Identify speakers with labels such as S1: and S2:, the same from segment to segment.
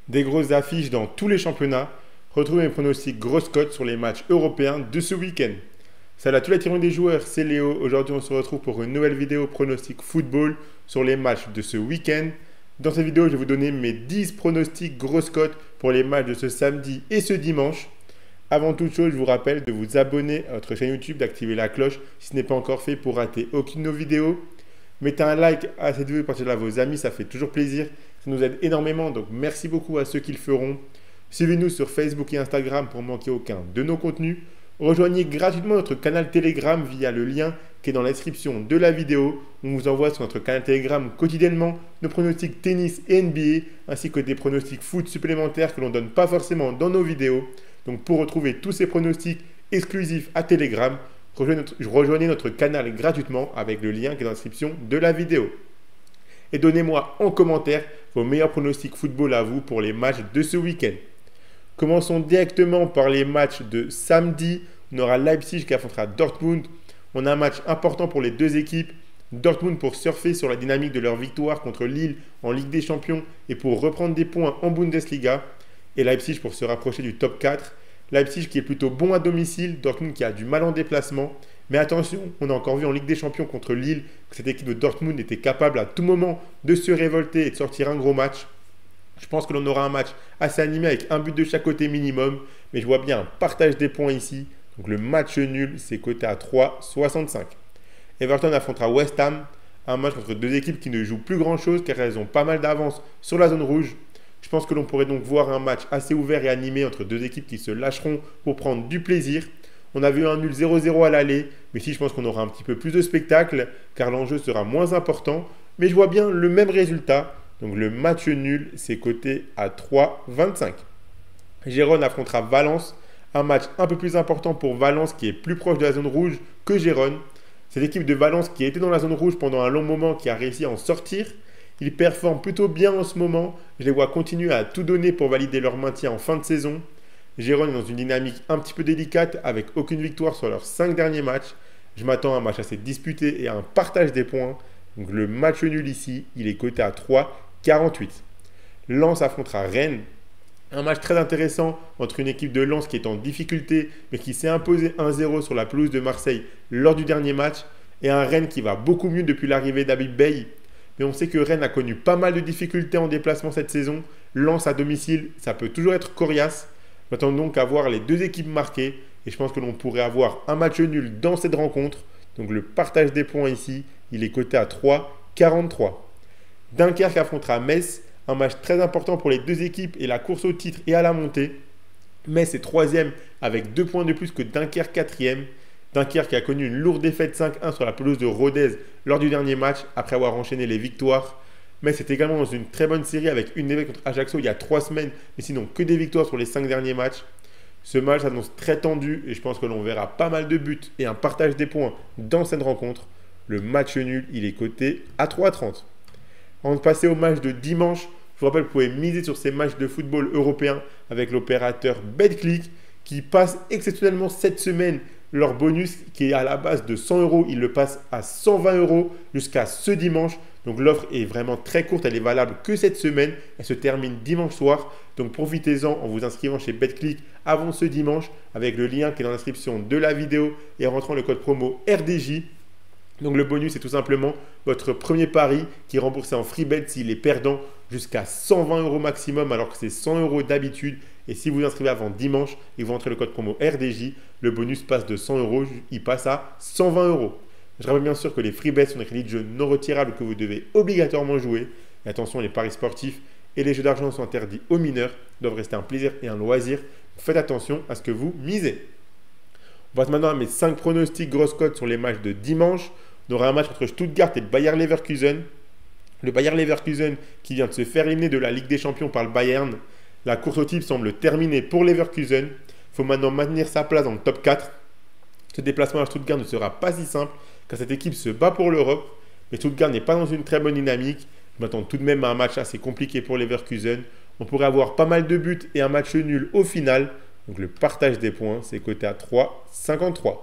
S1: Des grosses affiches dans tous les championnats. Retrouvez mes pronostics grosses cotes sur les matchs européens de ce week-end. Salut à tous les tirants des joueurs, c'est Léo. Aujourd'hui, on se retrouve pour une nouvelle vidéo pronostic football sur les matchs de ce week-end. Dans cette vidéo, je vais vous donner mes 10 pronostics grosses cotes pour les matchs de ce samedi et ce dimanche. Avant toute chose, je vous rappelle de vous abonner à notre chaîne YouTube, d'activer la cloche si ce n'est pas encore fait pour rater aucune de nos vidéos. Mettez un like à cette vidéo et partagez-la à vos amis, ça fait toujours plaisir. Ça nous aide énormément, donc merci beaucoup à ceux qui le feront. Suivez-nous sur Facebook et Instagram pour ne manquer aucun de nos contenus. Rejoignez gratuitement notre canal Telegram via le lien qui est dans la description de la vidéo. On vous envoie sur notre canal Telegram quotidiennement nos pronostics tennis et NBA, ainsi que des pronostics foot supplémentaires que l'on ne donne pas forcément dans nos vidéos. Donc pour retrouver tous ces pronostics exclusifs à Telegram, rejoignez notre canal gratuitement avec le lien qui est dans la description de la vidéo. Et donnez-moi en commentaire vos meilleurs pronostics football à vous pour les matchs de ce week-end. Commençons directement par les matchs de samedi. On aura Leipzig qui affrontera Dortmund. On a un match important pour les deux équipes. Dortmund pour surfer sur la dynamique de leur victoire contre Lille en Ligue des Champions et pour reprendre des points en Bundesliga. Et Leipzig pour se rapprocher du top 4. Leipzig qui est plutôt bon à domicile, Dortmund qui a du mal en déplacement. Mais attention, on a encore vu en Ligue des Champions contre Lille que cette équipe de Dortmund était capable à tout moment de se révolter et de sortir un gros match. Je pense que l'on aura un match assez animé avec un but de chaque côté minimum. Mais je vois bien un partage des points ici. Donc le match nul, c'est coté à 3,65. Everton affrontera West Ham. Un match entre deux équipes qui ne jouent plus grand chose car elles ont pas mal d'avance sur la zone rouge. Je pense que l'on pourrait donc voir un match assez ouvert et animé entre deux équipes qui se lâcheront pour prendre du plaisir. On a vu un nul 0-0 à l'aller, mais ici je pense qu'on aura un petit peu plus de spectacle car l'enjeu sera moins important. Mais je vois bien le même résultat. Donc le match nul, c'est coté à 3,25. Gérone affrontera Valence. Un match un peu plus important pour Valence qui est plus proche de la zone rouge que Gérone. C'est l'équipe de Valence qui était dans la zone rouge pendant un long moment qui a réussi à en sortir. Ils performent plutôt bien en ce moment. Je les vois continuer à tout donner pour valider leur maintien en fin de saison. Gérone est dans une dynamique un petit peu délicate avec aucune victoire sur leurs 5 derniers matchs. Je m'attends à un match assez disputé et à un partage des points. Donc le match nul ici, il est coté à 3,48. Lens affrontera Rennes. Un match très intéressant entre une équipe de Lens qui est en difficulté mais qui s'est imposée 1-0 sur la pelouse de Marseille lors du dernier match et un Rennes qui va beaucoup mieux depuis l'arrivée d'Habib Beye. Mais on sait que Rennes a connu pas mal de difficultés en déplacement cette saison. Lens à domicile, ça peut toujours être coriace. J'attends donc à voir les deux équipes marquées. Et je pense que l'on pourrait avoir un match nul dans cette rencontre. Donc le partage des points ici, il est coté à 3,43. Dunkerque affrontera Metz. Un match très important pour les deux équipes et la course au titre et à la montée. Metz est 3e avec 2 points de plus que Dunkerque 4e. Dunkerque a connu une lourde défaite 5-1 sur la pelouse de Rodez lors du dernier match après avoir enchaîné les victoires. Metz est également dans une très bonne série avec une défaite contre Ajaccio il y a 3 semaines, mais sinon que des victoires sur les 5 derniers matchs. Ce match s'annonce très tendu et je pense que l'on verra pas mal de buts et un partage des points dans cette rencontre. Le match nul, il est coté à 3,30. Avant de passer au match de dimanche, je vous rappelle que vous pouvez miser sur ces matchs de football européen avec l'opérateur BetClick qui passe exceptionnellement cette semaine leur bonus qui est à la base de 100 €, il le passe à 120 € jusqu'à ce dimanche. Donc l'offre est vraiment très courte, elle est valable que cette semaine. Elle se termine dimanche soir. Donc profitez-en en vous inscrivant chez BetClick avant ce dimanche avec le lien qui est dans la description de la vidéo et en rentrant le code promo RDJ. Donc le bonus c'est tout simplement votre premier pari qui est remboursé en free bet s'il est perdant jusqu'à 120 € maximum alors que c'est 100 € d'habitude. Et si vous vous inscrivez avant dimanche et vous rentrez le code promo RDJ, le bonus passe de 100 €, il passe à 120 €. Je rappelle bien sûr que les free bets sont des crédits de jeu non retirables que vous devez obligatoirement jouer. Et attention, les paris sportifs et les jeux d'argent sont interdits aux mineurs, doivent rester un plaisir et un loisir. Faites attention à ce que vous misez. On passe maintenant à mes 5 pronostics grosses cotes sur les matchs de dimanche. On aura un match entre Stuttgart et Bayer Leverkusen. Le Bayer Leverkusen qui vient de se faire éliminer de la Ligue des Champions par le Bayern. La course au titre semble terminée pour Leverkusen. Il faut maintenant maintenir sa place dans le top 4. Ce déplacement à Stuttgart ne sera pas si simple car cette équipe se bat pour l'Europe. Mais Stuttgart n'est pas dans une très bonne dynamique. Je m'attends tout de même à un match assez compliqué pour Leverkusen. On pourrait avoir pas mal de buts et un match nul au final. Donc le partage des points, c'est coté à 3,53.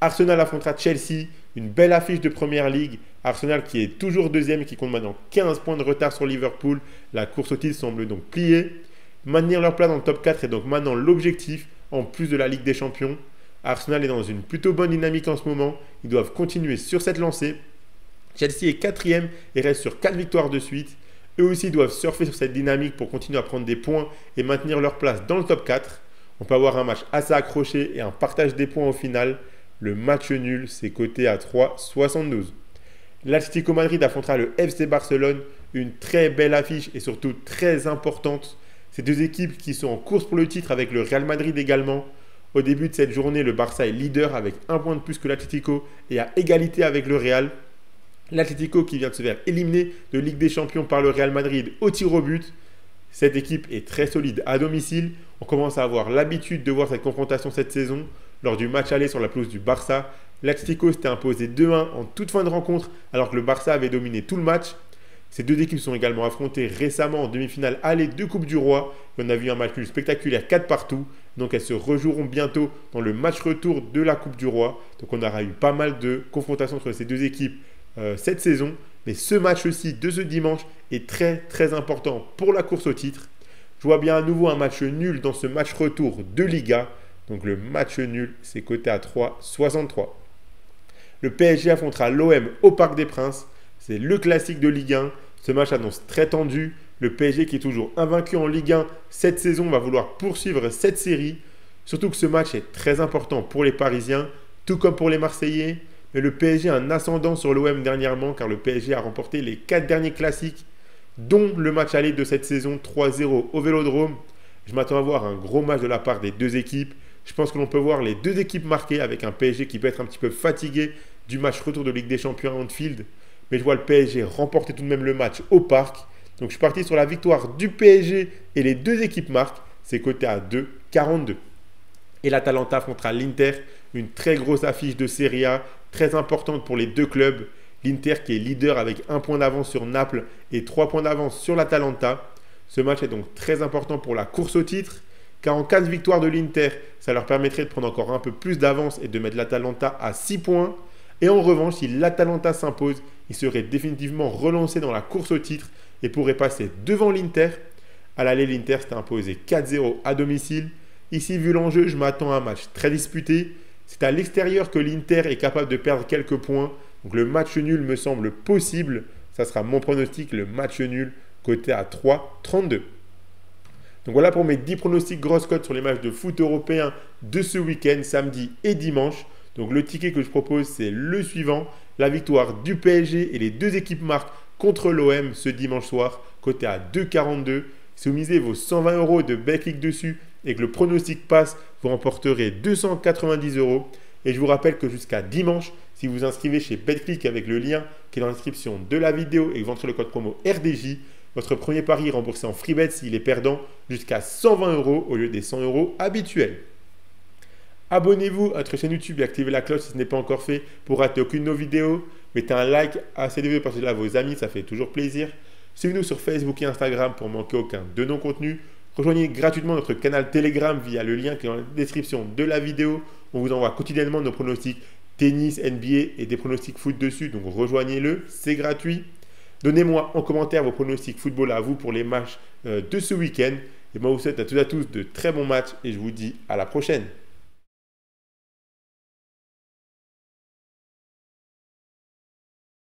S1: Arsenal affrontera Chelsea, une belle affiche de Première Ligue. Arsenal qui est toujours deuxième et qui compte maintenant 15 points de retard sur Liverpool. La course au titre semble donc pliée. Maintenir leur place dans le top 4 est donc maintenant l'objectif en plus de la Ligue des Champions. Arsenal est dans une plutôt bonne dynamique en ce moment. Ils doivent continuer sur cette lancée. Chelsea est quatrième et reste sur 4 victoires de suite. Eux aussi doivent surfer sur cette dynamique pour continuer à prendre des points et maintenir leur place dans le top 4. On peut avoir un match assez accroché et un partage des points au final. Le match nul, c'est coté à 3,72. L'Atlético Madrid affrontera le FC Barcelone. Une très belle affiche et surtout très importante. Ces deux équipes qui sont en course pour le titre avec le Real Madrid également. Au début de cette journée, le Barça est leader avec un point de plus que l'Atlético et à égalité avec le Real. L'Atlético qui vient de se faire éliminer de Ligue des Champions par le Real Madrid au tir au but. Cette équipe est très solide à domicile. On commence à avoir l'habitude de voir cette confrontation cette saison. Lors du match aller sur la pelouse du Barça, l'Atlético s'était imposé 2-1 en toute fin de rencontre alors que le Barça avait dominé tout le match. Ces deux équipes sont également affrontées récemment en demi-finale aller de Coupe du Roi. On a vu un match nul spectaculaire 4 partout. Donc elles se rejoueront bientôt dans le match retour de la Coupe du Roi. Donc on aura eu pas mal de confrontations entre ces deux équipes cette saison. Mais ce match-ci de ce dimanche est très très important pour la course au titre. Je vois bien à nouveau un match nul dans ce match retour de Liga. Donc le match nul, c'est coté à 3,63. Le PSG affrontera l'OM au Parc des Princes. C'est le classique de Ligue 1. Ce match annonce très tendu. Le PSG qui est toujours invaincu en Ligue 1 cette saison va vouloir poursuivre cette série. Surtout que ce match est très important pour les Parisiens, tout comme pour les Marseillais. Mais le PSG a un ascendant sur l'OM dernièrement car le PSG a remporté les 4 derniers classiques, dont le match aller de cette saison 3-0 au Vélodrome. Je m'attends à voir un gros match de la part des deux équipes. Je pense que l'on peut voir les deux équipes marquées avec un PSG qui peut être un petit peu fatigué du match retour de Ligue des Champions à Anfield. Mais je vois le PSG remporter tout de même le match au Parc. Donc je suis parti sur la victoire du PSG et les deux équipes marquent. C'est coté à 2,42. Et l'Atalanta affrontera l'Inter. Une très grosse affiche de Serie A, très importante pour les deux clubs. L'Inter qui est leader avec 1 point d'avance sur Naples et 3 points d'avance sur l'Atalanta. Ce match est donc très important pour la course au titre. Car en cas de victoire de l'Inter, ça leur permettrait de prendre encore un peu plus d'avance et de mettre l'Atalanta à 6 points. Et en revanche, si l'Atalanta s'impose, il serait définitivement relancé dans la course au titre et pourrait passer devant l'Inter. À l'aller, l'Inter s'était imposé 4-0 à domicile. Ici, vu l'enjeu, je m'attends à un match très disputé. C'est à l'extérieur que l'Inter est capable de perdre quelques points. Donc le match nul me semble possible. Ça sera mon pronostic, le match nul, coté à 3,32. Donc voilà pour mes 10 pronostics grosses cotes sur les matchs de foot européens de ce week-end, samedi et dimanche. Donc le ticket que je propose, c'est le suivant. La victoire du PSG et les deux équipes marquent contre l'OM ce dimanche soir, coté à 2,42. Si vous misez vos 120 € de Betclic dessus et que le pronostic passe, vous remporterez 290 €. Et je vous rappelle que jusqu'à dimanche, si vous vous inscrivez chez Betclic avec le lien qui est dans la description de la vidéo et que vous entrez le code promo RDJ, votre premier pari est remboursé en free bet s'il est perdant jusqu'à 120 € au lieu des 100 € habituels. Abonnez-vous à notre chaîne YouTube et activez la cloche si ce n'est pas encore fait pour rater aucune de nos vidéos. Mettez un like à cette vidéo et partagez-la à vos amis, ça fait toujours plaisir. Suivez-nous sur Facebook et Instagram pour ne manquer aucun de nos contenus. Rejoignez gratuitement notre canal Telegram via le lien qui est dans la description de la vidéo. On vous envoie quotidiennement nos pronostics tennis, NBA et des pronostics foot dessus, donc rejoignez-le, c'est gratuit. Donnez-moi en commentaire vos pronostics football à vous pour les matchs de ce week-end. Et moi, je vous souhaite à toutes et à tous de très bons matchs et je vous dis à la prochaine.